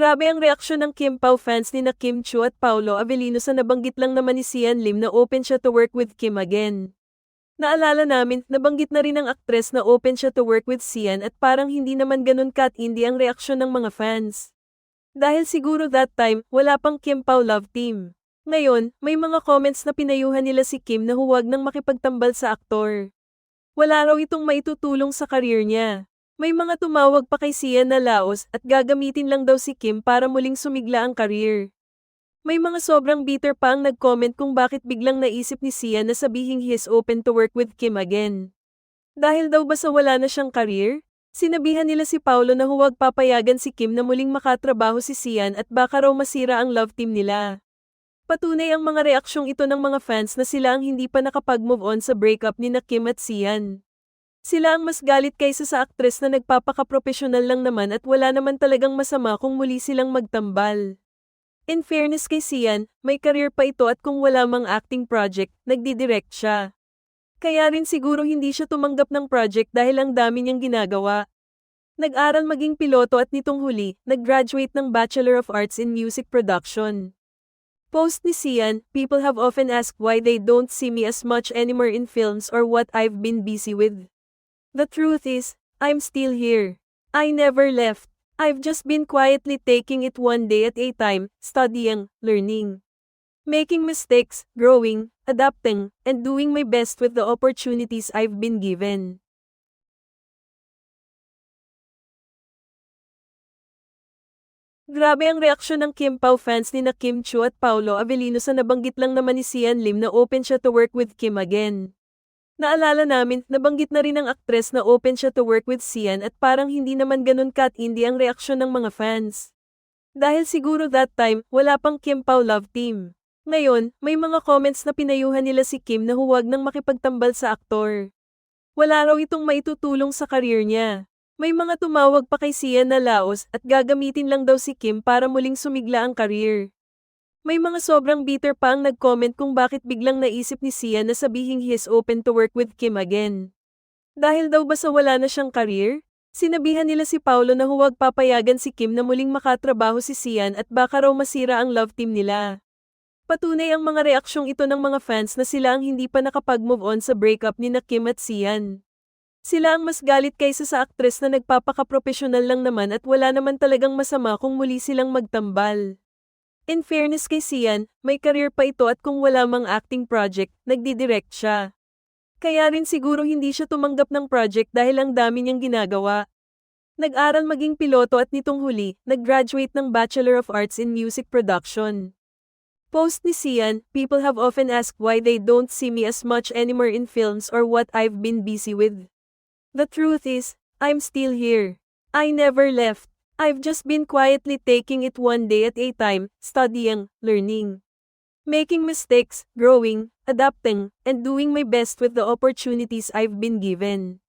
Grabe ang reaksyon ng Kim Pao fans ni na Kim Chiu at Paolo Avellino sa nabanggit lang naman ni Sian Lim na open siya to work with Kim again. Naalala namin, nabanggit na rin ng aktres na open siya to work with Sian at parang hindi naman ganun kat-indie ang reaksyon ng mga fans. Dahil siguro that time, wala pang Kim Pao love team. Ngayon, may mga comments na pinayuhan nila si Kim na huwag nang makipagtambal sa aktor. Wala raw itong maitutulong sa career niya. May mga tumawag pa kay Sian na laos at gagamitin lang daw si Kim para muling sumigla ang career. May mga sobrang bitter pa ang nag-comment kung bakit biglang naisip ni Sian na sabihing he is open to work with Kim again. Dahil daw ba sa wala na siyang career? Sinabihan nila si Paolo na huwag papayagan si Kim na muling makatrabaho si Sian at baka raw masira ang love team nila. Patunay ang mga reaksyong ito ng mga fans na sila ang hindi pa nakapag-move on sa breakup ni na Kim at Sian. Sila ang mas galit kaysa sa aktres na nagpapaka-professional lang naman at wala naman talagang masama kung muli silang magtambal. In fairness kay Sian, may career pa ito at kung wala mang acting project, nagdidirect siya. Kaya rin siguro hindi siya tumanggap ng project dahil ang dami niyang ginagawa. Nag-aral maging piloto at nitong huli, nag-graduate ng Bachelor of Arts in Music Production. Post ni Sian, people have often asked why they don't see me as much anymore in films or what I've been busy with. The truth is, I'm still here. I never left. I've just been quietly taking it one day at a time, studying, learning, making mistakes, growing, adapting, and doing my best with the opportunities I've been given. Grabe ang reaksyon ng Kim Pao fans ni na Kim Chiu at Paolo Avellino sa nabanggit lang naman ni Sian Lim na open siya to work with Kim again. Naalala namin, nabanggit na rin ng aktres na open siya to work with Sian at parang hindi naman ganun kat-indie ang reaksyon ng mga fans. Dahil siguro that time, wala pang Kim Pao love team. Ngayon, may mga comments na pinayuhan nila si Kim na huwag nang makipagtambal sa aktor. Wala raw itong maitutulong sa career niya. May mga tumawag pa kay Sian na laos at gagamitin lang daw si Kim para muling sumigla ang career. May mga sobrang bitter pa ang nag-comment kung bakit biglang naisip ni Sian na sabihing he is open to work with Kim again. Dahil daw ba sa wala na siyang career? Sinabihan nila si Paolo na huwag papayagan si Kim na muling makatrabaho si Sian at baka raw masira ang love team nila. Patunay ang mga reaksyong ito ng mga fans na sila ang hindi pa nakapag-move on sa breakup ni na Kim at Sian. Sila ang mas galit kaysa sa aktres na nagpapaka-professional lang naman at wala naman talagang masama kung muli silang magtambal. In fairness kay Sian, may career pa ito at kung wala mang acting project, nagdidirect siya. Kaya rin siguro hindi siya tumanggap ng project dahil ang dami niyang ginagawa. Nag-aral maging piloto at nitong huli, nag-graduate ng Bachelor of Arts in Music Production. Post ni Sian, people have often asked why they don't see me as much anymore in films or what I've been busy with. The truth is, I'm still here. I never left. I've just been quietly taking it one day at a time, studying, learning, making mistakes, growing, adapting, and doing my best with the opportunities I've been given.